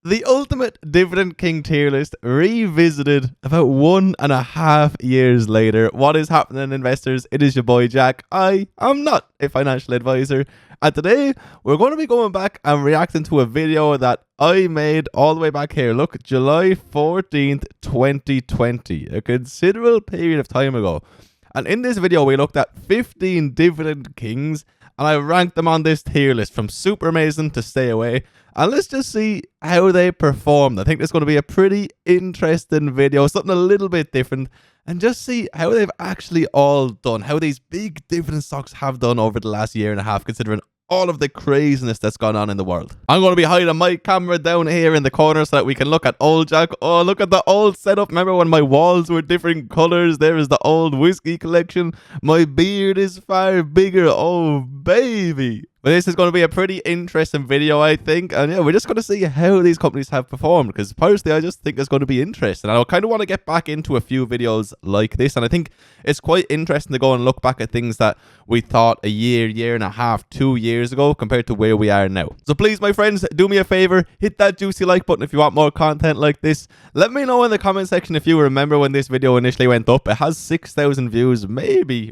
The ultimate Dividend King tier list revisited about 1.5 years later. What is happening, investors? It is your boy Jack. I am not a financial advisor. And today, we're going to be going back and reacting to a video that I made all the way back here. Look, July 14th, 2020. A considerable period of time ago. And in this video, we looked at 15 Dividend Kings. And I ranked them on this tier list from super amazing to stay away. And let's just see how they performed. I think it's going to be a pretty interesting video, something a little bit different, and just see how they've actually all done, how these big dividend stocks have done over the last year and a half, considering all of the craziness that's gone on in the world. I'm going to be hiding my camera down here in the corner so that we can look at old Jack. Oh, look at the old setup. Remember when my walls were different colors? There is the old whiskey collection. My beard is far bigger. Oh, baby. But this is going to be a pretty interesting video, I think. And yeah, we're just going to see how these companies have performed. Because personally, I just think it's going to be interesting. And I kind of want to get back into a few videos like this. And I think it's quite interesting to go and look back at things that we thought a year and a half, 2 years ago compared to where we are now. So please, my friends, do me a favor. Hit that juicy like button if you want more content like this. Let me know in the comment section if you remember when this video initially went up. It has 6,000 views. Maybe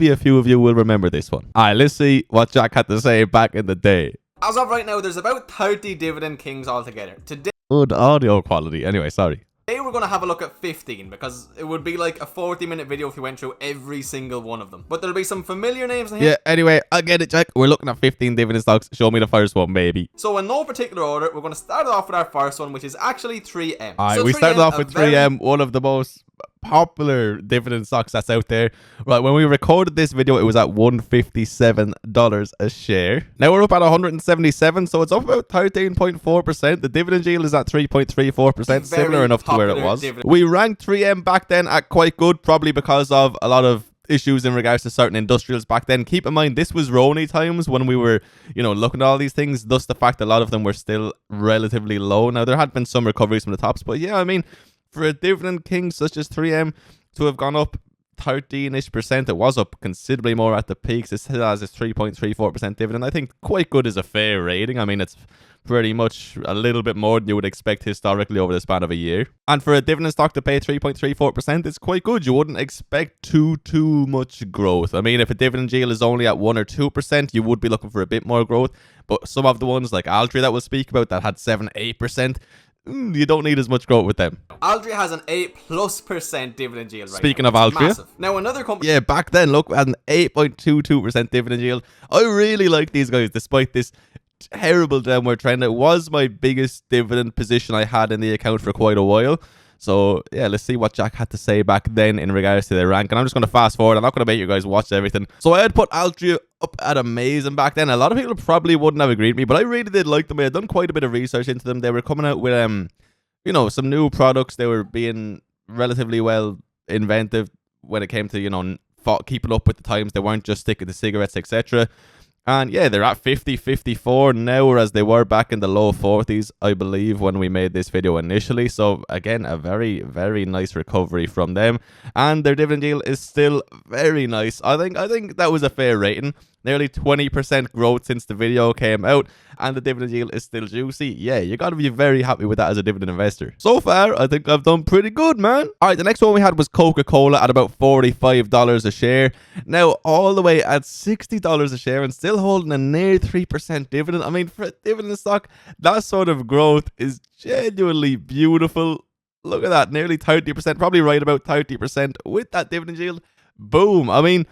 a few of you will remember this one. All right, let's see what Jack had to say back in the day. As of right now, there's about 30 Dividend Kings altogether. Today Good audio quality. Anyway, sorry. we're going to have a look at 15 because it would be like a 40-minute video if we went through every single one of them. But there'll be some familiar names in here. Yeah, anyway, I get it, Jack. We're looking at 15 dividend stocks. Show me the first one, maybe. So in no particular order, we're going to start off with our first one, which is actually 3M. Alright, So we 3M, started off with 3M, one of the most popular dividend stocks that's out there. Right, when we recorded this video, it was at $157 a share. Now we're up at 177, so it's up about 13.4%. The dividend yield is at 3.34%, similar enough to where it was. We ranked 3M back then at quite good, probably because of a lot of issues in regards to certain industrials back then. Keep in mind, this was Roni times when we were, looking at all these things, thus the fact a lot of them were still relatively low. Now, there had been some recoveries from the tops, but yeah, I mean, for a dividend king such as 3M to have gone up 13-ish%, it was up considerably more at the peaks. It still has its 3.34% dividend. I think quite good is a fair rating. I mean, it's pretty much a little bit more than you would expect historically over the span of a year. And for a dividend stock to pay 3.34%, it's quite good. You wouldn't expect too much growth. I mean, if a dividend yield is only at 1 or 2%, you would be looking for a bit more growth. But some of the ones like Altria that we'll speak about that had 7-8%, you don't need as much growth with them. Altria has an 8+% dividend yield right Speaking now. of Altria. Massive. Now another company. Yeah, back then, look, we had an 8.22% dividend yield. I really like these guys, despite this terrible downward trend. It was my biggest dividend position I had in the account for quite a while. So, yeah, let's see what Jack had to say back then in regards to their rank. And I'm just going to fast forward. I'm not going to make you guys watch everything. So, I had put Altria up at amazing back then. A lot of people probably wouldn't have agreed with me, but I really did like them. I had done quite a bit of research into them. They were coming out with, some new products. They were being relatively well inventive when it came to, keeping up with the times. They weren't just sticking to cigarettes, etc. And yeah, they're at 50-54 now, whereas they were back in the low 40s, I believe, when we made this video initially. So again, a very, very nice recovery from them. And their dividend yield is still very nice. I think that was a fair rating. Nearly 20% growth since the video came out, and the dividend yield is still juicy. Yeah, you got to be very happy with that as a dividend investor. So far, I think I've done pretty good, man. All right, the next one we had was Coca-Cola at about $45 a share. Now, all the way at $60 a share and still holding a near 3% dividend. I mean, for a dividend stock, that sort of growth is genuinely beautiful. Look at that, nearly 30%, probably right about 30% with that dividend yield. Boom. I mean,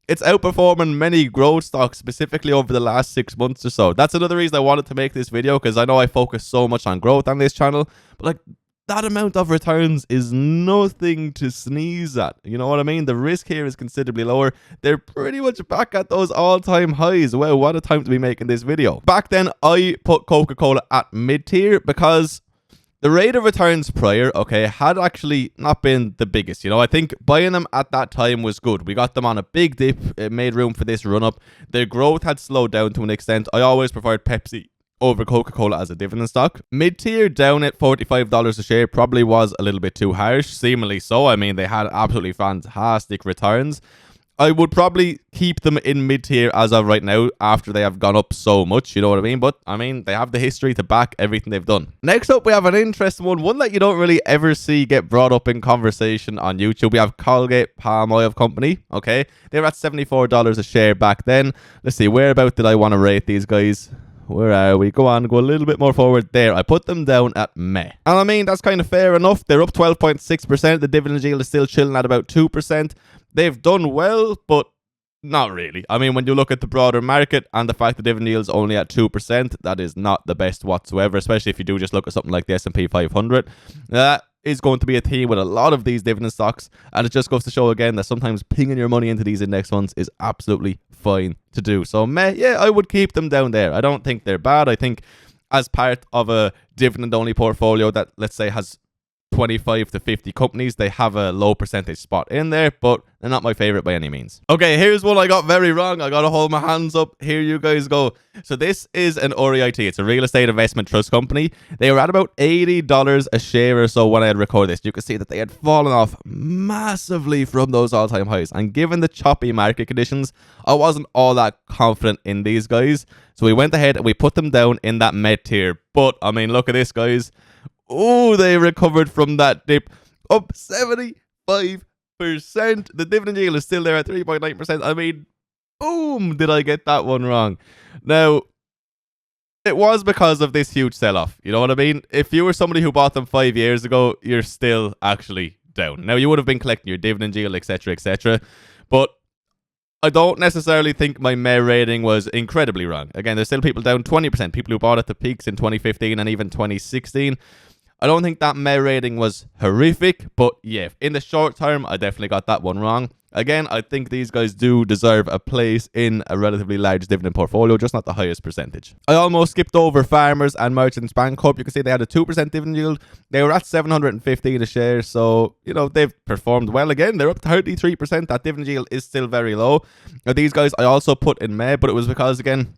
it's outperforming many growth stocks, specifically over the last 6 months or so. That's another reason I wanted to make this video, because I know I focus so much on growth on this channel. But like, that amount of returns is nothing to sneeze at. You know what I mean? The risk here is considerably lower. They're pretty much back at those all-time highs. Wow, what a time to be making this video. Back then, I put Coca-Cola at mid-tier because the rate of returns prior, had actually not been the biggest. I think buying them at that time was good. We got them on a big dip. It made room for this run-up. Their growth had slowed down to an extent. I always preferred Pepsi over Coca-Cola as a dividend stock. Mid-tier down at $45 a share probably was a little bit too harsh. Seemingly so. I mean, they had absolutely fantastic returns. I would probably keep them in mid-tier as of right now after they have gone up so much, you know what I mean? But, I mean, they have the history to back everything they've done. Next up, we have an interesting one that you don't really ever see get brought up in conversation on YouTube. We have Colgate-Palmolive Company, okay? They were at $74 a share back then. Let's see, whereabout did I want to rate these guys? Where are we? Go a little bit more forward there. I put them down at meh. And I mean, that's kind of fair enough. They're up 12.6%. The dividend yield is still chilling at about 2%. They've done well, but not really. I mean, when you look at the broader market and the fact the dividend yield is only at 2%, that is not the best whatsoever, especially if you do just look at something like the S&P 500. That is going to be a theme with a lot of these dividend stocks, and it just goes to show again that sometimes pinging your money into these index funds is absolutely fine to do. So, yeah, I would keep them down there. I don't think they're bad. I think as part of a dividend-only portfolio that, let's say, has 25 to 50 companies, they have a low percentage spot in there, but they're not my favorite by any means. Okay, here's one I got very wrong. I gotta hold my hands up. Here you guys go. So this is an REIT. It's a real estate investment trust company. They were at about $80 a share or so when I had recorded this. You can see that they had fallen off massively from those all-time highs, and given the choppy market conditions, I wasn't all that confident in these guys. So we went ahead and we put them down in that mid tier. But I mean, look at this, guys. Oh, they recovered from that dip, up 75%. The dividend yield is still there at 3.9%. I mean, boom, did I get that one wrong? Now, it was because of this huge sell-off. You know what I mean? If you were somebody who bought them 5 years ago, you're still actually down. Now, you would have been collecting your dividend yield, etc., etc. But I don't necessarily think my meh rating was incredibly wrong. Again, there's still people down 20%, people who bought at the peaks in 2015 and even 2016. I don't think that meh rating was horrific, but yeah, in the short term, I definitely got that one wrong. Again, I think these guys do deserve a place in a relatively large dividend portfolio, just not the highest percentage. I almost skipped over Farmers and Merchants Bancorp. You can see they had a 2% dividend yield. They were at 715 a share, so, you know, they've performed well again. They're up 33%. That dividend yield is still very low. Now, these guys I also put in meh, but it was because, again,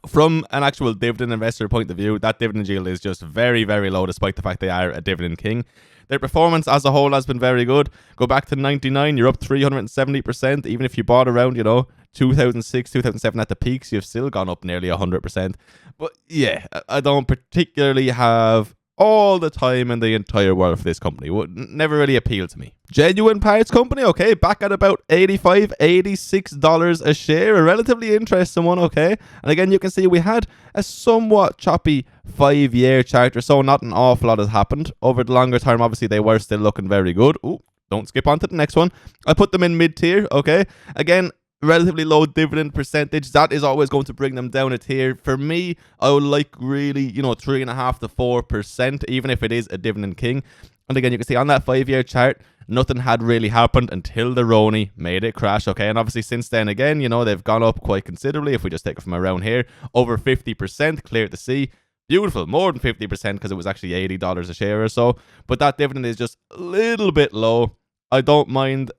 from an actual dividend investor point of view, that dividend yield is just very, very low, despite the fact they are a dividend king. Their performance as a whole has been very good. Go back to 99, you're up 370%. Even if you bought around, you know, 2006, 2007 at the peaks, you've still gone up nearly 100%. But yeah, I don't particularly have all the time in the entire world for this company. Would never really appealed to me. Genuine Parts Company, okay, back at about $85, $86 a share, a relatively interesting one, okay. And again, you can see we had a somewhat choppy 5-year chart or so. Not an awful lot has happened. Over the longer term, obviously, they were still looking very good. Ooh, don't skip on to the next one. I put them in mid-tier, okay. Again, relatively low dividend percentage. That is always going to bring them down a tier. For me, I would like really, you know, 3.5 to 4%, even if it is a dividend king. And again, you can see on that 5-year chart, nothing had really happened until the Roni made it crash, okay? And obviously since then, again, you know, they've gone up quite considerably. If we just take it from around here, over 50%, clear to see. Beautiful, more than 50% because it was actually $80 a share or so. But that dividend is just a little bit low. I don't mind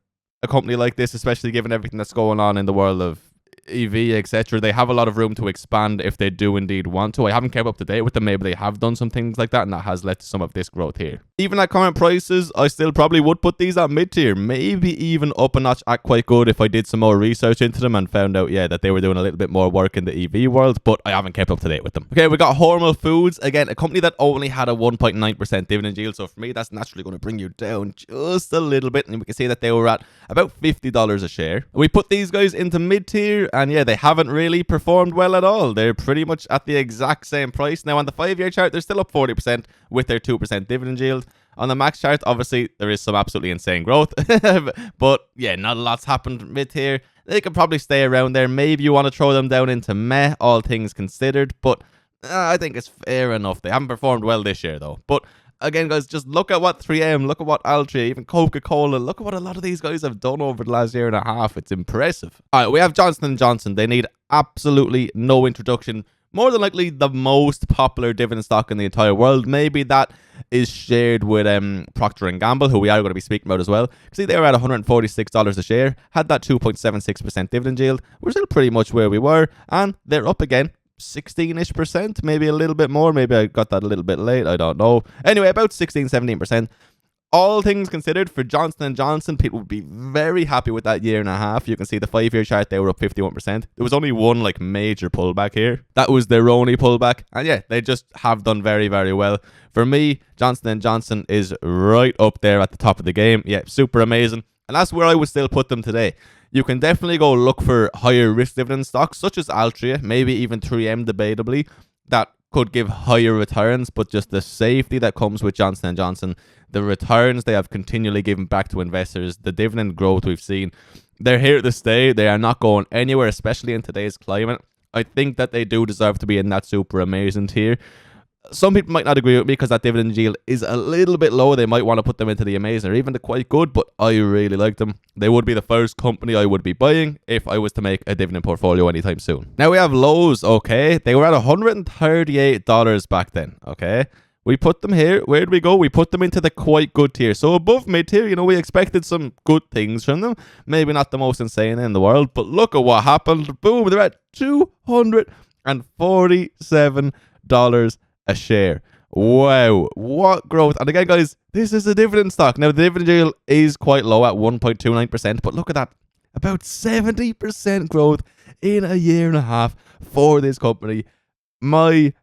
a company like this, especially given everything that's going on in the world of EV, etc. They have a lot of room to expand if they do indeed want to. I haven't kept up to date with them. Maybe they have done some things like that, and that has led to some of this growth here. Even at current prices, I still probably would put these at mid-tier, maybe even up a notch at quite good if I did some more research into them and found out, yeah, that they were doing a little bit more work in the EV world, but I haven't kept up to date with them. Okay, we got Hormel Foods, again, a company that only had a 1.9% dividend yield, so for me, that's naturally going to bring you down just a little bit, and we can see that they were at about $50 a share. We put these guys into mid-tier, and yeah, they haven't really performed well at all. They're pretty much at the exact same price. Now, on the 5-year chart, they're still up 40% with their 2% dividend yield. On the max chart, obviously, there is some absolutely insane growth. But yeah, not a lot's happened mid-tier. They could probably stay around there. Maybe you want to throw them down into meh, all things considered. But I think it's fair enough. They haven't performed well this year, though. But again, guys, just look at what 3M, look at what Altria, even Coca-Cola, look at what a lot of these guys have done over the last year and a half. It's impressive. All right, we have Johnson & Johnson. They need absolutely no introduction. More than likely the most popular dividend stock in the entire world. Maybe that is shared with Procter & Gamble, who we are going to be speaking about as well. See, they were at $146 a share, had that 2.76% dividend yield. We're still pretty much where we were, and they're up again. 16-ish%, maybe a little bit more. Maybe I got that a little bit late. I don't know. Anyway, about 16-17%. all things considered, for Johnson & Johnson, people would be very happy with that year and a half. You can see the 5-year chart, they were up 51%. There was only one like major pullback here. That was their only pullback. And yeah, they just have done very, very well. For me, Johnson & Johnson is right up there at the top of the game. Yeah, super amazing. And that's where I would still put them today. You can definitely go look for higher risk dividend stocks, such as Altria, maybe even 3M debatably, that could give higher returns, but just the safety that comes with Johnson & Johnson, the returns they have continually given back to investors, the dividend growth we've seen, they're here to stay. They are not going anywhere, especially in today's climate. I think that they do deserve to be in that super amazing tier. Some people might not agree with me because that dividend yield is a little bit low. They might want to put them into the amazing or even the quite good, but I really like them. They would be the first company I would be buying if I was to make a dividend portfolio anytime soon. Now we have Lowe's, okay? They were at $138 back then, okay? We put them here. Where did we go? We put them into the quite good tier. So above mid tier, you know, we expected some good things from them. Maybe not the most insane in the world, but look at what happened. Boom, they're at $247 a share. Wow, what growth. And again, guys, this is a dividend stock. Now, the dividend yield is quite low at 1.29%, but look at that. About 70% growth in a year and a half for this company. My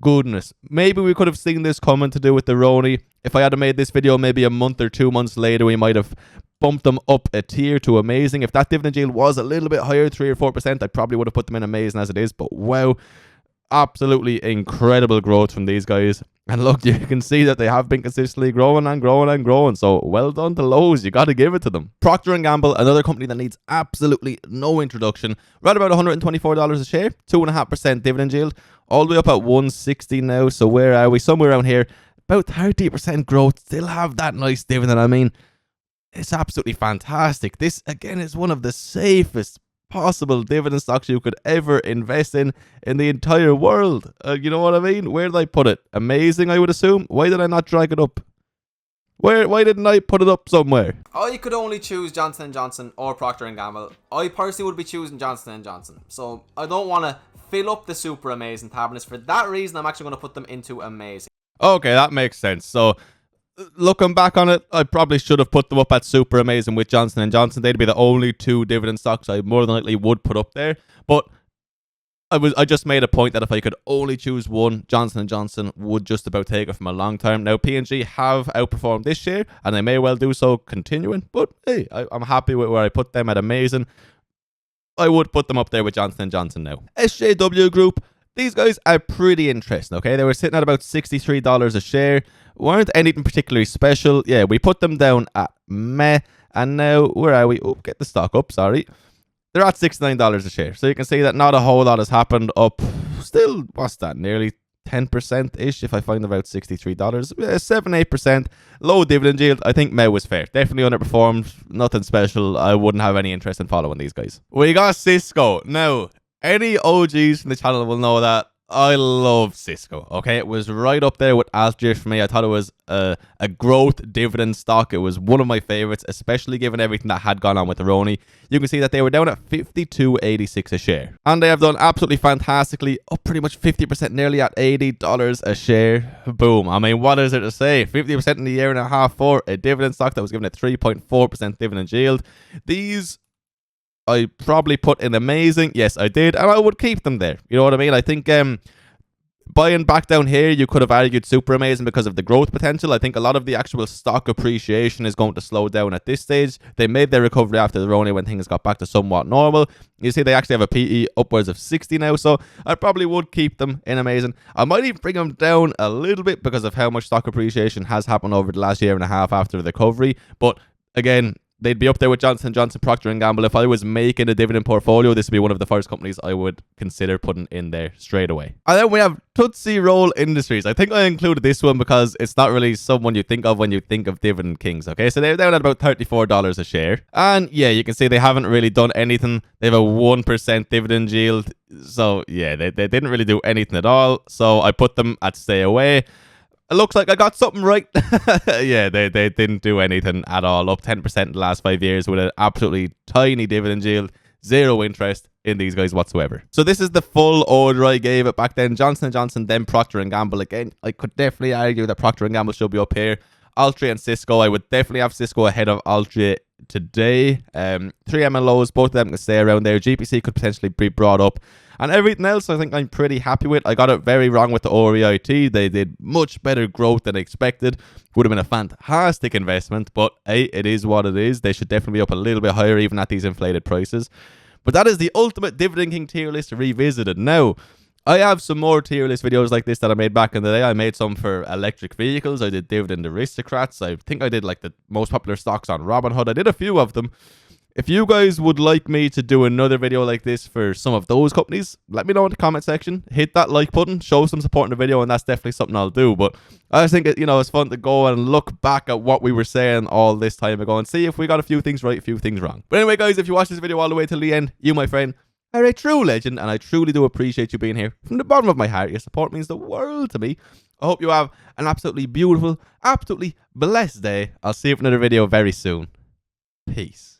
goodness. Maybe we could have seen this coming to do with the Roni. If I had made this video maybe a month or 2 months later, we might have bumped them up a tier to amazing. If that dividend yield was a little bit higher, 3 or 4%, I probably would have put them in amazing as it is. But wow, absolutely incredible growth from these guys. And look, you can see that they have been consistently growing and growing and growing. So well done to Lowe's. You got to give it to them. Procter & Gamble, another company that needs absolutely no introduction. Right about $124 a share, 2.5% dividend yield, all the way up at 160 now. So where are we? Somewhere around here. About 30% growth. Still have that nice dividend. I mean, it's absolutely fantastic. This, again, is one of the safest possible dividend stocks you could ever invest in the entire world. You know what I mean? Where did I put it? Amazing, I would assume. Why did I not drag it up? Why didn't I put it up somewhere? I could only choose Johnson & Johnson or Procter & Gamble. I personally would be choosing Johnson & Johnson. So I don't want to fill up the super amazing tab. And it's for that reason I'm actually going to put them into amazing. Okay, that makes sense. So looking back on it, I probably should have put them up at super amazing with Johnson & Johnson. They'd be the only two dividend stocks I more than likely would put up there. But I just made a point that if I could only choose one, Johnson & Johnson would just about take it from a long term. Now, P&G have outperformed this year, and they may well do so continuing. But hey, I'm happy with where I put them at amazing. I would put them up there with Johnson & Johnson now. SJW Group, these guys are pretty interesting, okay? They were sitting at about $63 a share. Weren't anything particularly special. Yeah, we put them down at meh. And now, where are we? Oh, get the stock up, sorry. They're at $69 a share. So you can see that not a whole lot has happened up. Still, what's that? Nearly 10%-ish if I find about $63. 7-8%. Low dividend yield. I think meh was fair. Definitely underperformed. Nothing special. I wouldn't have any interest in following these guys. We got Sysco. Now, any OGs from the channel will know that I love Sysco, okay? It was right up there with Altria for me. I thought it was a growth dividend stock. It was one of my favorites, especially given everything that had gone on with the Roni. You can see that they were down at $52.86 a share. And they have done absolutely fantastically, up pretty much 50%, nearly at $80 a share. Boom. I mean, what is there to say? 50% in a year and a half for a dividend stock that was given a 3.4% dividend yield. These I probably put in amazing. Yes, I did. And I would keep them there. You know what I mean? I think buying back down here, you could have argued super amazing because of the growth potential. I think a lot of the actual stock appreciation is going to slow down at this stage. They made their recovery after the Roni when things got back to somewhat normal. You see, they actually have a PE upwards of 60 now. So I probably would keep them in amazing. I might even bring them down a little bit because of how much stock appreciation has happened over the last year and a half after the recovery. But again, they'd be up there with Johnson & Johnson, Procter & Gamble. If I was making a dividend portfolio, this would be one of the first companies I would consider putting in there straight away. And then we have Tootsie Roll Industries. I think I included this one because it's not really someone you think of when you think of dividend kings, okay? So they're down at about $34 a share. And yeah, you can see they haven't really done anything. They have a 1% dividend yield. So yeah, they didn't really do anything at all. So I put them at stay away. It looks like I got something right. Yeah, they didn't do anything at all. Up 10% in the last 5 years with an absolutely tiny dividend yield. Zero interest in these guys whatsoever. So this is the full order I gave it back then. Johnson & Johnson, then Procter & Gamble. Again, I could definitely argue that Procter & Gamble should be up here. Altria and Sysco. I would definitely have Sysco ahead of Altria today. 3M and Lowe's, both of them can stay around there. GPC could potentially be brought up. And everything else, I think I'm pretty happy with. I got it very wrong with the REIT. They did much better growth than expected. Would have been a fantastic investment, but hey, it is what it is. They should definitely be up a little bit higher, even at these inflated prices. But that is the ultimate Dividend King tier list revisited. Now, I have some more tier list videos like this that I made back in the day. I made some for electric vehicles. I did Dividend Aristocrats. I think I did like the most popular stocks on Robinhood. I did a few of them. If you guys would like me to do another video like this for some of those companies, let me know in the comment section. Hit that like button, show some support in the video, and that's definitely something I'll do. But I just think it's fun to go and look back at what we were saying all this time ago and see if we got a few things right, a few things wrong. But anyway, guys, if you watch this video all the way till the end, you, my friend, are a true legend, and I truly do appreciate you being here. From the bottom of my heart, your support means the world to me. I hope you have an absolutely beautiful, absolutely blessed day. I'll see you for another video very soon. Peace.